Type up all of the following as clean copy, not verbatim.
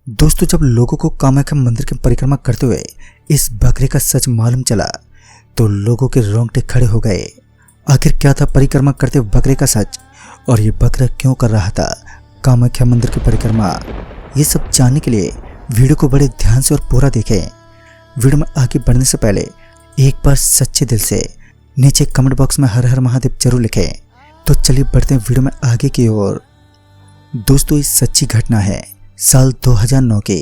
दोस्तों, जब लोगों को कामाख्या मंदिर की परिक्रमा करते हुए इस बकरे का सच मालूम चला तो लोगों के रोंगटे खड़े हो गए। आखिर क्या था परिक्रमा करते बकरे का सच, और ये बकरा क्यों कर रहा था कामाख्या मंदिर की परिक्रमा? ये सब जानने के लिए वीडियो को बड़े ध्यान से और पूरा देखें। वीडियो में आगे बढ़ने से पहले एक बार सच्चे दिल से नीचे कमेंट बॉक्स में हर हर महादेव जरूर लिखें। तो चलिए बढ़ते हैं वीडियो में आगे की ओर। दोस्तों, इस सच्ची घटना है साल 2009 के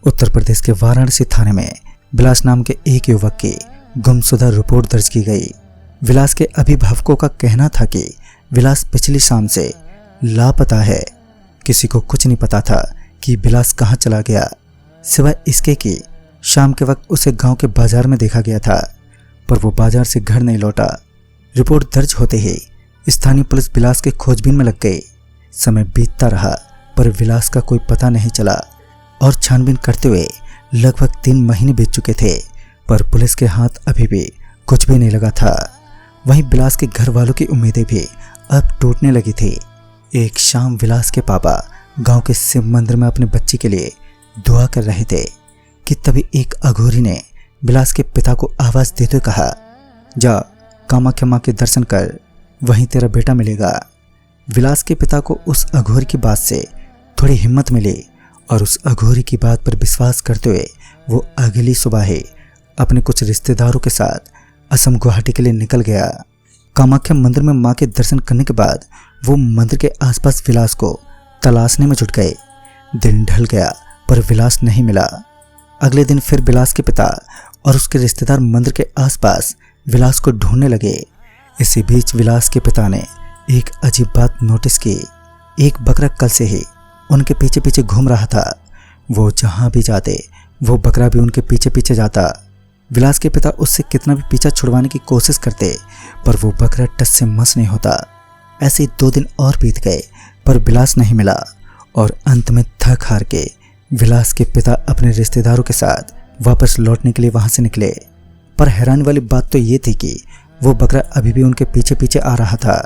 उत्तर प्रदेश के वाराणसी थाने में विलास नाम के एक युवक की गुमशुदा रिपोर्ट दर्ज की गई। विलास के अभिभावकों का कहना था कि विलास पिछली शाम से लापता है। किसी को कुछ नहीं पता था कि विलास कहाँ चला गया, सिवाय इसके कि शाम के वक्त उसे गांव के बाजार में देखा गया था, पर वो बाजार से घर नहीं लौटा। रिपोर्ट दर्ज होते ही स्थानीय पुलिस विलास के खोजबीन में लग गई। समय बीतता रहा पर विलास का कोई पता नहीं चला और छानबीन करते हुए लगभग 3 महीने बीत चुके थे, पर पुलिस के हाथ अभी भी कुछ भी नहीं लगा था। वहीं विलास के घर वालों की उम्मीदें भी अब टूटने लगी थी। एक शाम विलास के पापा गांव के शिव मंदिर में अपने बच्चे के लिए दुआ कर रहे थे कि तभी एक अघोरी ने विलास के पिता को आवाज देते हुए कहा, जा कामाख्या मां के दर्शन कर, वहीं तेरा बेटा मिलेगा। विलास के पिता को उस अघोरी की बात से थोड़ी हिम्मत मिली और उस अघोरी की बात पर विश्वास करते हुए वो अगली सुबह ही अपने कुछ रिश्तेदारों के साथ असम गुवाहाटी के लिए निकल गया। कामाख्या मंदिर में मां के दर्शन करने के बाद वो मंदिर के आसपास विलास को तलाशने में जुट गए। दिन ढल गया पर विलास नहीं मिला। अगले दिन फिर विलास के पिता और उसके रिश्तेदार मंदिर के आसपास विलास को ढूंढने लगे। इसी बीच विलास के पिता ने एक अजीब बात नोटिस की। एक बकरा कल से ही उनके पीछे पीछे घूम रहा था। वो जहां भी जाते वो बकरा भी उनके पीछे पीछे जाता। विलास के पिता उससे कितना भी पीछा छुड़वाने की कोशिश करते पर वो बकरा टस से मस नहीं होता। ऐसे 2 दिन और बीत गए पर विलास नहीं मिला और अंत में थक हार के विलास के पिता अपने रिश्तेदारों के साथ वापस लौटने के लिए वहां से निकले। पर हैरानी वाली बात तो ये थी कि वो बकरा अभी भी उनके पीछे पीछे आ रहा था।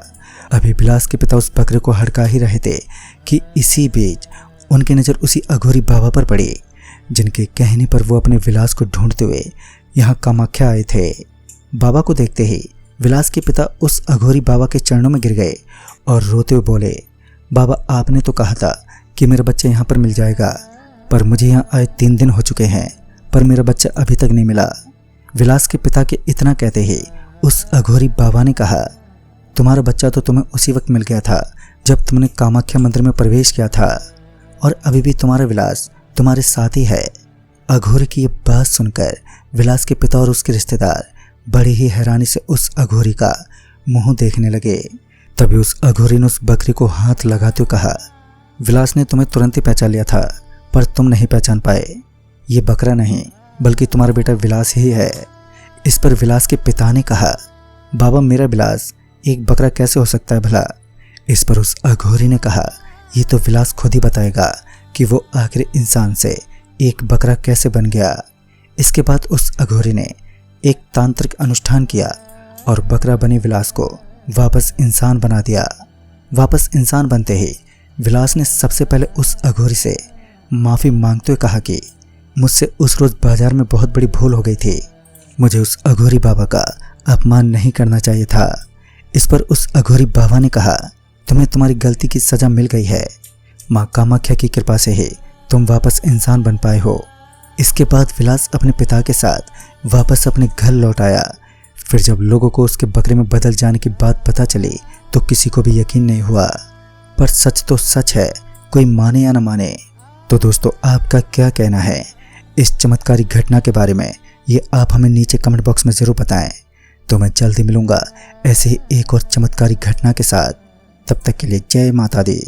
अभी विलास के पिता उस बकरे को हड़का ही रहे थे कि इसी बीच उनकी नज़र उसी अघोरी बाबा पर पड़ी, जिनके कहने पर वो अपने विलास को ढूंढते हुए यहाँ कामाख्या आए थे। बाबा को देखते ही विलास के पिता उस अघोरी बाबा के चरणों में गिर गए और रोते हुए बोले, बाबा आपने तो कहा था कि मेरा बच्चा यहाँ पर मिल जाएगा, पर मुझे यहाँ आए 3 दिन हो चुके हैं पर मेरा बच्चा अभी तक नहीं मिला। विलास के पिता के इतना कहते ही उस अघोरी बाबा ने कहा, तुम्हारा बच्चा तो तुम्हें उसी वक्त मिल गया था जब तुमने कामाख्या मंदिर में प्रवेश किया था, और अभी भी तुम्हारा विलास तुम्हारे साथ ही है। अघोरी की ये बात सुनकर विलास के पिता और उसके रिश्तेदार बड़ी ही हैरानी से उस अघोरी का मुंह देखने लगे। तभी उस अघोरी ने उस बकरी को हाथ लगाते हुए कहा, विलास ने तुम्हें तुरंत ही पहचान लिया था पर तुम नहीं पहचान पाए। ये बकरा नहीं बल्कि तुम्हारा बेटा विलास ही है। इस पर विलास के पिता ने कहा, बाबा मेरा विलास एक बकरा कैसे हो सकता है भला? इस पर उस अघोरी ने कहा, ये तो विलास खुद ही बताएगा कि वो आखिर इंसान से एक बकरा कैसे बन गया। इसके बाद उस अघोरी ने एक तांत्रिक अनुष्ठान किया और बकरा बने विलास को वापस इंसान बना दिया। वापस इंसान बनते ही विलास ने सबसे पहले उस अघोरी से माफ़ी मांगते हुए कहा कि मुझसे उस रोज़ बाजार में बहुत बड़ी भूल हो गई थी। मुझे उस अघोरी बाबा का अपमान नहीं करना चाहिए था। इस पर उस अघोरी बाबा ने कहा, तुम्हें तुम्हारी गलती की सज़ा मिल गई है। माँ कामाख्या की कृपा से ही तुम वापस इंसान बन पाए हो। इसके बाद विलास अपने पिता के साथ वापस अपने घर लौट आया। फिर जब लोगों को उसके बकरे में बदल जाने की बात पता चली तो किसी को भी यकीन नहीं हुआ, पर सच तो सच है, कोई माने या न माने। तो दोस्तों, आपका क्या कहना है इस चमत्कारी घटना के बारे में, ये आप हमें नीचे कमेंट बॉक्स में ज़रूर बताएं। तो मैं जल्दी मिलूंगा ऐसे ही एक और चमत्कारी घटना के साथ। तब तक के लिए जय माता दी।